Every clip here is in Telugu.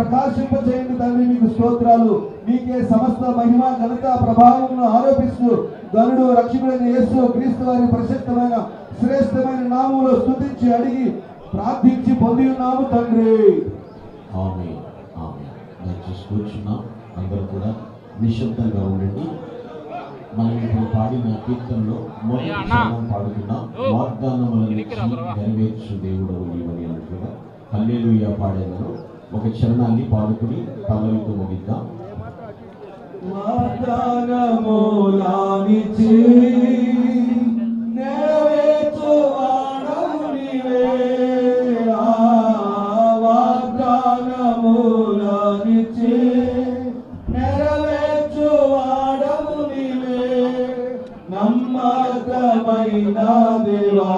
ప్రకాశింపచేయండి తండ్రి. మీకు స్తోత్రాలు. మీకే సమస్త మహిమ ఘనత ప్రభావం ఆరోపిస్తూ గనుడు రక్షకుడైన యేసు క్రీస్తు వారి ప్రశస్తమైన శ్రేష్టమైన నామములో స్తుతించి అడిగి ప్రార్థించి పొంది ఉన్నాము తండ్రి. ఆమేన్ ఆమేన్. దయచేసి కూర్చున్నాం. అందరూ కూడా నిశ్శబ్దంగా ఉండండి. మనం ఇప్పుడు పాడిన కీర్తనలో మొదటి చరణం పాడుతున్నాం. వాగ్దానములను నెరవేర్చు దేవుడవు నీవని అంటున్నా. హల్లెలూయా పాడేందులో ఒక చరణాన్ని పాడుకుని పల్లవితో ముగిద్దాం. వాగ్దానములానిచి నెరవేర్చువాడవు నీవే. వాగ్దానములానిచి నెరవేర్చువాడవు నీవే. నమ్మకమైన దేవా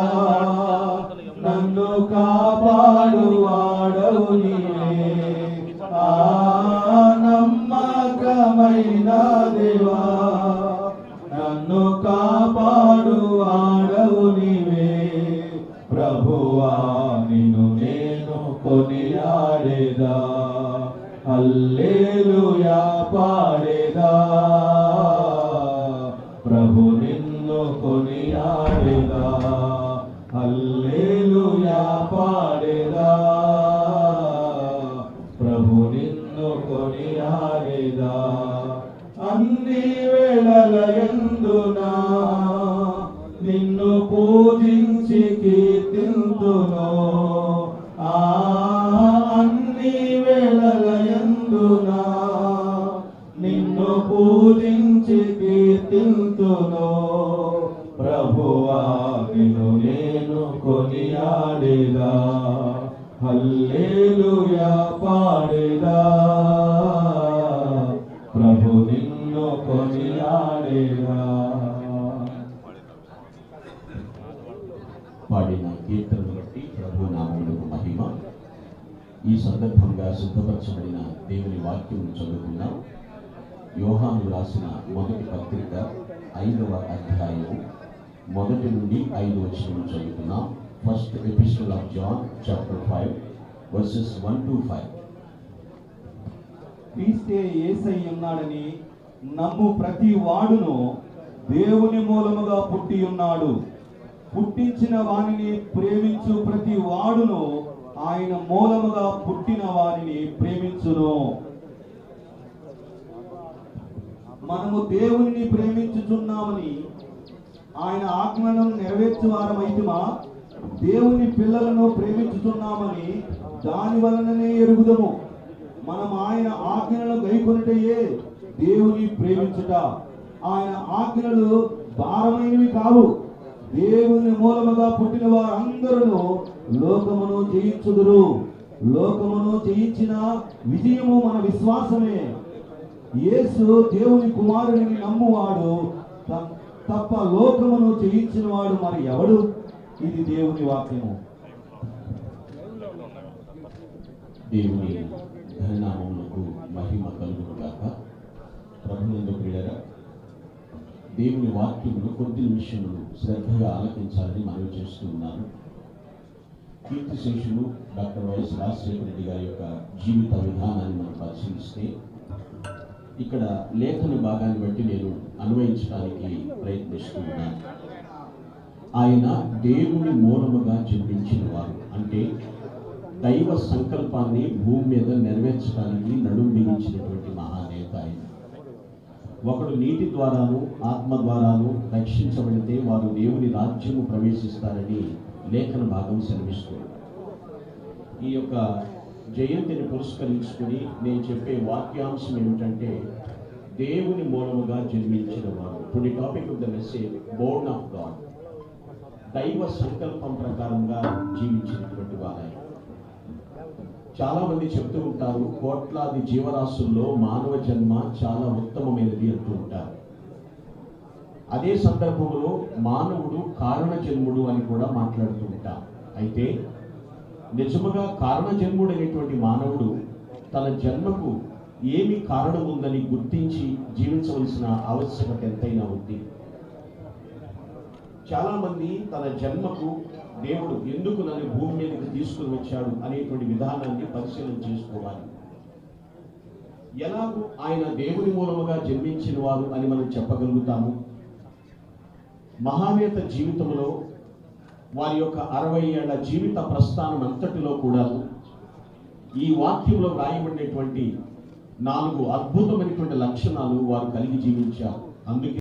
నన్ను కాపాడువాడవు నీవే. నమ్మకమైన దేవా నన్ను కాపాడువాడవు నీవే. ప్రభువా నిన్ను నేను కొనియాడేదా, హల్లెలూయా పాడేదా. ప్రభు నిన్ను కొనియాడేదా, హల్లెలూయా పాడేదా. ప్రభు నిన్ను కొనియాడేదా. అన్ని వేళలయందునా నిన్ను పూజించి కీర్తింతును. అన్ని వేళలయందునా నిన్ను పూజించి కీర్తింతును. ప్రభువా నిన్ను నేను కొనియాడేదా, హల్లెలూయా పాడేదా. ప్రభు నిన్ను కొనియాడేదా. పాడిన కీర్తనను బట్టి ప్రభు నామమునకు మహిమ. ఈ సందర్భంగా సిద్ధపరచబడిన దేవుని వాక్యం చదువుకున్నాం. యోహాను రాసిన మొదటి పత్రిక 5వ అధ్యాయము 1 నుండి 5 వచనం చదువుకున్నాం. First epistle of John chapter 5 verses 1 to 5. క్రీస్తే యేసై ఉన్నాడని నమ్ము ప్రతి వాడును దేవుని మూలముగా పుట్టి ఉన్నాడు. పుట్టించిన వానిని ప్రేమించు ప్రతి వాడును ఆయన మూలముగా పుట్టిన వారిని ప్రేమించును. మనము దేవుని ప్రేమించుచున్నామని ఆయన ఆజ్ఞలను నెరవేర్చువారమైతిమా, దేవుని పిల్లలను ప్రేమించుచున్నామని దాని వలననే ఎరుగుదము. మనం ఆయన ఆజ్ఞలను గైకొనుటయే దేవుని ప్రేమించుట. ఆయన ఆజ్ఞలు భారమైనవి కావు. దేవుని మూలముగా పుట్టిన వారందరూ లోకమును జయించుదురు. లోకమును జయించిన విజయము మన విశ్వాసమే. యేసు దేవుని కుమారుని నమ్మువాడు తప్ప లోకమును జయించిన వాడు మరి ఎవడు? ఇది దేవుని వాక్యము. దేవుని ఘననామమునకు మహిమ కలుగును గాక. ప్రభునందు ప్రియులారా, దేవుని వాక్యమును కొద్ది నిమిషములు శ్రద్ధగా ఆలకించాలని మనవి చేస్తూ ఉన్నాను. కీర్తిశేషులు డాక్టర్ వైఎస్ రాజశేఖర రెడ్డి గారి యొక్క జీవిత విధానాన్ని మనం పరిశీలిస్తే ఇక్కడ లేఖన భాగాన్ని బట్టి నేను అన్వయించడానికి ప్రయత్నిస్తూ ఉన్నాను. ఆయన దేవుని మూలముగా జన్మించిన వారు, అంటే దైవ సంకల్పాన్ని భూమి మీద నెరవేర్చడానికి నడుం బిగించినటువంటి మహానేత ఆయన. ఒకడు నీటి ద్వారాను ఆత్మ ద్వారాను రక్షించబడితే వారు దేవుని రాజ్యము ప్రవేశిస్తారని లేఖన భాగం సెలవిస్తుంది. ఈ యొక్క జయంతిని పురస్కరించుకుని నేను చెప్పే వాక్యాంశం ఏమిటంటే దేవుని మూలముగా జన్మించిన వారు. Today topic of the message Born of God. దైవ సంకల్పం ప్రకారంగా జీవించినటువంటి వారు. చాలా మంది చెప్తూ ఉంటారు, కోట్లాది జీవరాశుల్లో మానవ జన్మ చాలా ఉత్తమమైనది అంటూ ఉంటారు. అదే సందర్భంలో మానవుడు కారణ జన్ముడు అని కూడా మాట్లాడుతూ ఉంటారు. అయితే నిజముగా కారణ జన్ముడైనటువంటి మానవుడు తన జన్మకు ఏమి కారణం ఉందని గుర్తించి జీవించవలసిన ఆవశ్యకత ఎంతైనా ఉంది. చాలామంది తన జన్మకు దేవుడు ఎందుకు నన్ను భూమి మీదకి తీసుకుని వచ్చాడు అనేటువంటి విధానాన్ని పరిశీలన చేసుకోవాలి. ఎలాగూ ఆయన దేవుని మూలముగా జన్మించిన వారు అని మనం చెప్పగలుగుతాము. మహానేత జీవితంలో వారి యొక్క 60 ఏళ్ల జీవిత ప్రస్థానం అంతటిలో కూడా ఈ వాక్యంలో వ్రాయబడినటువంటి 4 అద్భుతమైనటువంటి లక్షణాలు వారు కలిగి జీవించారు. అందుకే